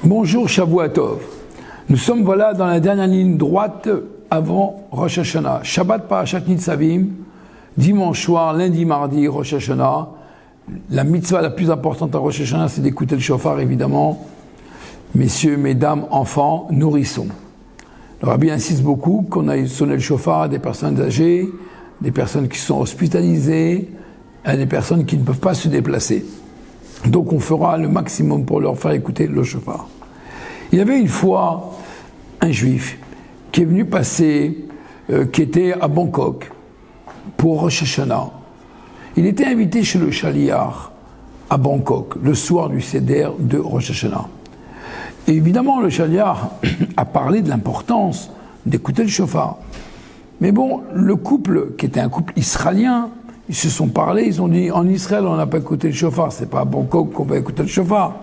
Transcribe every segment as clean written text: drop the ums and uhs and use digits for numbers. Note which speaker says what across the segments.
Speaker 1: Bonjour Shavuatov. Nous sommes voilà dans la dernière ligne droite avant Rosh Hashanah. Shabbat Parashat Nitzavim, dimanche soir, lundi, mardi, Rosh Hashanah. La mitzvah la plus importante à Rosh Hashanah, c'est d'écouter le shofar, évidemment. Messieurs, mesdames, enfants, nourrissons. Le rabbi insiste beaucoup qu'on aille sonner le shofar à des personnes âgées, des personnes qui sont hospitalisées, à des personnes qui ne peuvent pas se déplacer. Donc on fera le maximum pour leur faire écouter le shofar. Il y avait une fois un juif qui est venu passer, qui était à Bangkok pour Rosh Hashanah. Il était invité chez le Shaliach à Bangkok, le soir du Seder de Rosh Hashanah. Et évidemment, le Shaliach a parlé de l'importance d'écouter le shofar. Mais bon, le couple, qui était un couple israélien, ils se sont parlé, ils ont dit, en Israël, on n'a pas écouté le shofar, c'est pas à Bangkok qu'on va écouter le shofar.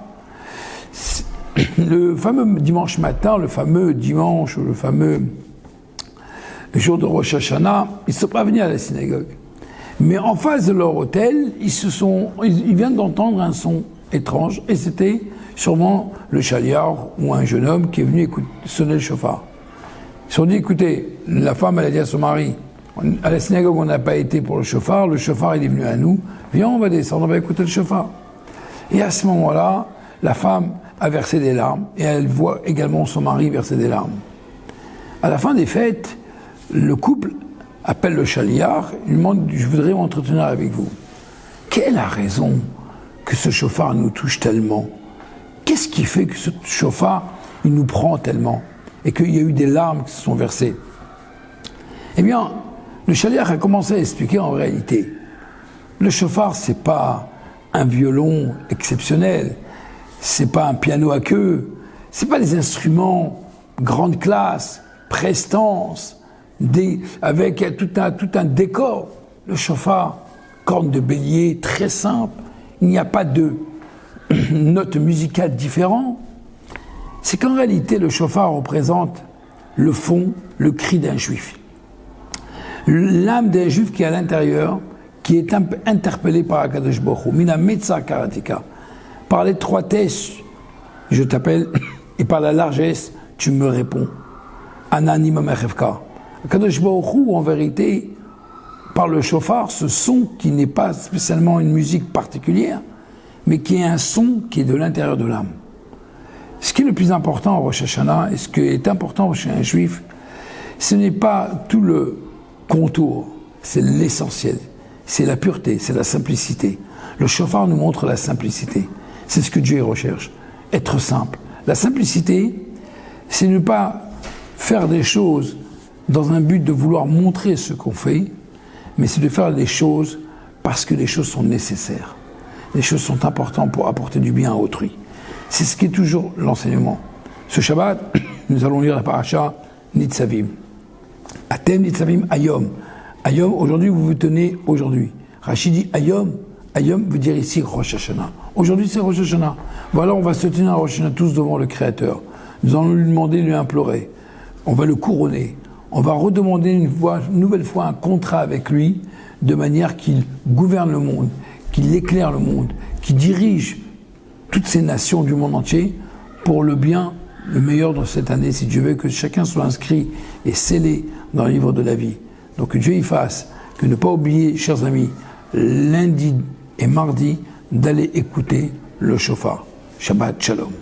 Speaker 1: Le fameux dimanche matin, le fameux dimanche, le fameux jour de Rosh Hashanah, ils ne sont pas venus à la synagogue. Mais en face de leur hôtel, ils viennent d'entendre un son étrange, et c'était sûrement le Shaliach ou un jeune homme qui est venu sonner le shofar. Ils se sont dit, écoutez, la femme, elle a dit à son mari, à la synagogue, on n'a pas été pour le shofar il est venu à nous, viens, on va descendre, on va écouter le shofar. Et à ce moment-là, la femme a versé des larmes, et elle voit également son mari verser des larmes. À la fin des fêtes, le couple appelle le Shaliach, il lui demande, je voudrais m'entretenir avec vous. Quelle est la raison que ce shofar nous touche tellement? Qu'est-ce qui fait que ce shofar, il nous prend tellement? Et qu'il y a eu des larmes qui se sont versées? Eh bien, le Shaliach a commencé à expliquer en réalité. Le shofar, c'est pas un violon exceptionnel, c'est pas un piano à queue, c'est pas des instruments grande classe, prestance, avec tout un décor. Le shofar, corne de bélier, très simple, il n'y a pas de notes musicales différentes. C'est qu'en réalité, le shofar représente le fond, le cri d'un juif. L'âme d'un juif qui est à l'intérieur, qui est interpellée par Akadosh Baruch Hu, mina metza karatika, par l'étroitesse, je t'appelle, et par la largesse, tu me réponds. Anani mamechevka. Akadosh Baruch Hu, en vérité, par le shofar, ce son qui n'est pas spécialement une musique particulière, mais qui est un son qui est de l'intérieur de l'âme. Ce qui est le plus important au Rosh Hashanah, et ce qui est important chez un juif, ce n'est pas tout le contour, c'est l'essentiel, c'est la pureté, c'est la simplicité. Le shofar nous montre la simplicité. C'est ce que Dieu recherche, être simple. La simplicité, c'est ne pas faire des choses dans un but de vouloir montrer ce qu'on fait, mais c'est de faire des choses parce que les choses sont nécessaires. Les choses sont importantes pour apporter du bien à autrui. C'est ce qui est toujours l'enseignement. Ce Shabbat, nous allons lire la paracha Nitzavim. Atem Nitzavim Ayom. Ayom, aujourd'hui, vous vous tenez aujourd'hui. Rachid dit Ayom. Ayom veut dire ici Rosh Hashanah. Aujourd'hui, c'est Rosh Hashanah. Voilà, on va se tenir à Rosh Hashanah tous devant le Créateur. Nous allons lui demander, lui implorer. On va le couronner. On va redemander une nouvelle fois un contrat avec lui, de manière qu'il gouverne le monde, qu'il éclaire le monde, qu'il dirige toutes ces nations du monde entier pour le bien, le meilleur de cette année, si Dieu veut que chacun soit inscrit et scellé dans le livre de la vie. Donc que Dieu y fasse, que ne pas oublier, chers amis, lundi et mardi, d'aller écouter le shofar. Shabbat Shalom.